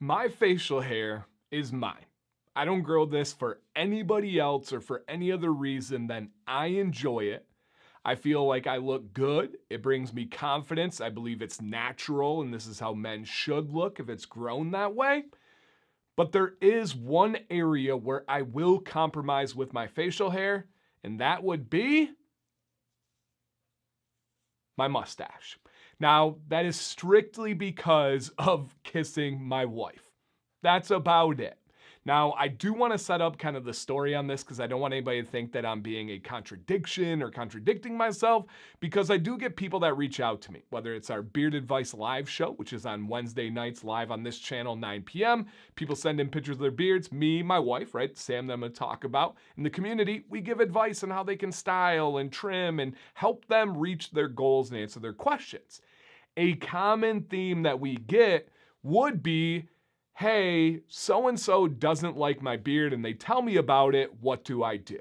My facial hair is mine. I don't grow this for anybody else or for any other reason than I enjoy it. I feel like I look good. It brings me confidence. I believe it's natural, and this is how men should look if it's grown that way. But there is one area where I will compromise with my facial hair, and that would be my mustache. Now, that is strictly because of kissing my wife. That's about it. Now, I do want to set up kind of the story on this because I don't want anybody to think that I'm being a contradiction or contradicting myself, because I do get people that reach out to me, whether it's our Beard Advice live show, which is on Wednesday nights live on this channel, 9 p.m. People send in pictures of their beards. Me, my wife, right, Sam, that I'm going to talk about. In the community, we give advice on how they can style and trim and help them reach their goals and answer their questions. A common theme that we get would be, hey, so-and-so doesn't like my beard and they tell me about it, what do I do?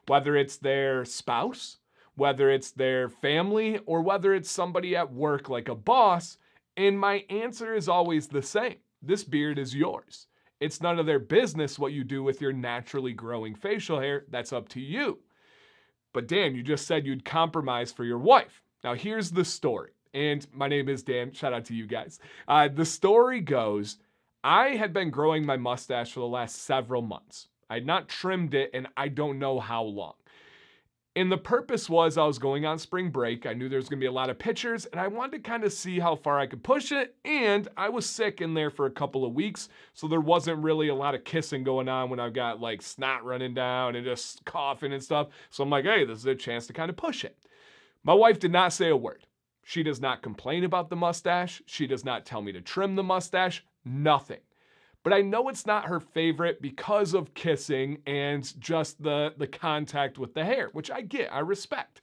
Whether it's their spouse, whether it's their family, or whether it's somebody at work like a boss, and my answer is always the same. This beard is yours. It's none of their business what you do with your naturally growing facial hair. That's up to you. But Dan, you just said you'd compromise for your wife. Now here's the story. And my name is Dan. Shout out to you guys. The story goes, I had been growing my mustache for the last several months. I had not trimmed it in I don't know how long. And the purpose was I was going on spring break. I knew there was going to be a lot of pictures, and I wanted to kind of see how far I could push it. And I was sick in there for a couple of weeks, so there wasn't really a lot of kissing going on when I got like snot running down and just coughing and stuff. So I'm like, hey, this is a chance to kind of push it. My wife did not say a word. She does not complain about the mustache. She does not tell me to trim the mustache. Nothing. But I know it's not her favorite because of kissing and just the contact with the hair, which I get, I respect.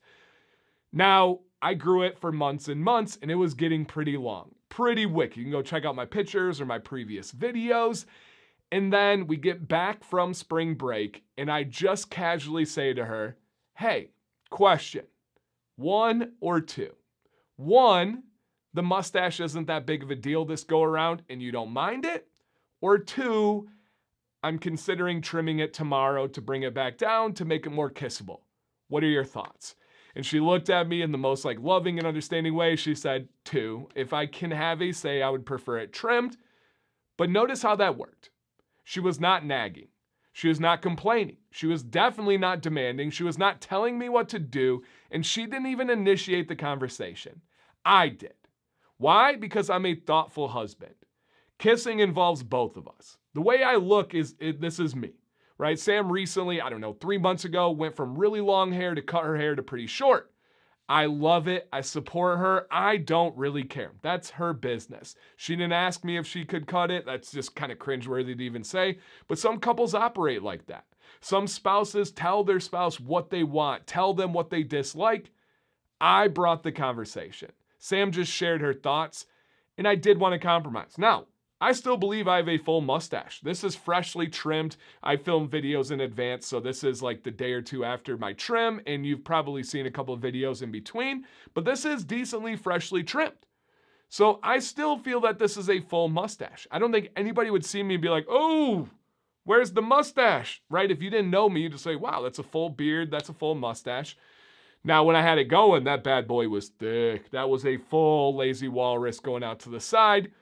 Now, I grew it for months and months, and it was getting pretty long, pretty wicked. You can go check out my pictures or my previous videos. And then we get back from spring break, and I just casually say to her, hey, question, 1 or 2? 1, the mustache isn't that big of a deal this go around and you don't mind it? Or 2, I'm considering trimming it tomorrow to bring it back down to make it more kissable. What are your thoughts? And she looked at me in the most like loving and understanding way. She said 2. If I can have a say, I would prefer it trimmed. But notice how that worked. She was not nagging. She was not complaining. She was definitely not demanding. She was not telling me what to do. And she didn't even initiate the conversation. I did. Why? Because I'm a thoughtful husband. Kissing involves both of us. The way I look this is me, right? Sam recently, 3 months ago, went from really long hair to cut her hair to pretty short. I love it. I support her. I don't really care. That's her business. She didn't ask me if she could cut it. That's just kind of cringeworthy to even say. But some couples operate like that. Some spouses tell their spouse what they want, tell them what they dislike. I brought the conversation. Sam just shared her thoughts, and I did want to compromise. Now, I still believe I have a full mustache. This is freshly trimmed. I filmed videos in advance, so this is like the day or two after my trim, and you've probably seen a couple of videos in between, but this is decently freshly trimmed. So I still feel that this is a full mustache. I don't think anybody would see me and be like, oh, where's the mustache, right? If you didn't know me, you'd just say, wow, that's a full beard, that's a full mustache. Now, when I had it going, that bad boy was thick. That was a full lazy walrus going out to the side.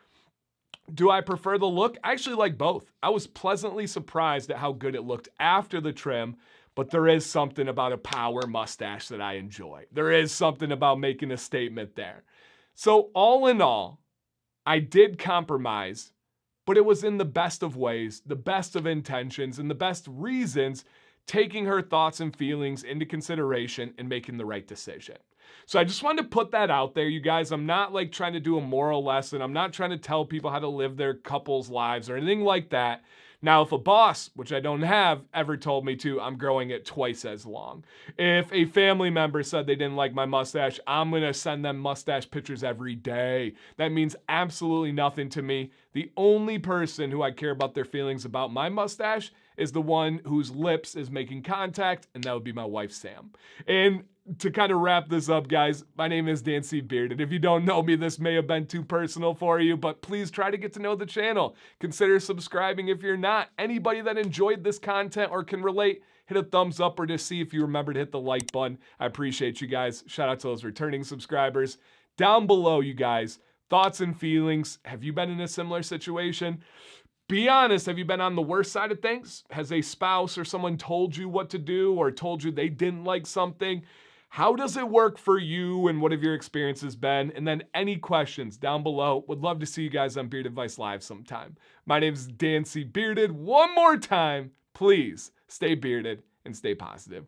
Do I prefer the look? I actually like both. I was pleasantly surprised at how good it looked after the trim, but there is something about a power mustache that I enjoy. There is something about making a statement there. So all in all, I did compromise, but it was in the best of ways, the best of intentions, and the best reasons, taking her thoughts and feelings into consideration and making the right decision. So I just wanted to put that out there, you guys. I'm not like trying to do a moral lesson. I'm not trying to tell people how to live their couples' lives or anything like that. Now, if a boss, which I don't have, ever told me to, I'm growing it twice as long. If a family member said they didn't like my mustache, I'm going to send them mustache pictures every day. That means absolutely nothing to me. The only person who I care about their feelings about my mustache is the one whose lips is making contact, and that would be my wife, Sam. And to kind of wrap this up, guys, my name is Dan C. Bearded. If you don't know me, this may have been too personal for you, but please try to get to know the channel. Consider subscribing if you're not. Anybody that enjoyed this content or can relate, hit a thumbs up or just see if you remember to hit the like button. I appreciate you guys. Shout out to those returning subscribers. Down below, you guys, thoughts and feelings. Have you been in a similar situation? Be honest, have you been on the worst side of things? Has a spouse or someone told you what to do or told you they didn't like something? How does it work for you and what have your experiences been? And then any questions down below. Would love to see you guys on Beard Advice Live sometime. My name is Dan C. Bearded. One more time, please stay bearded and stay positive.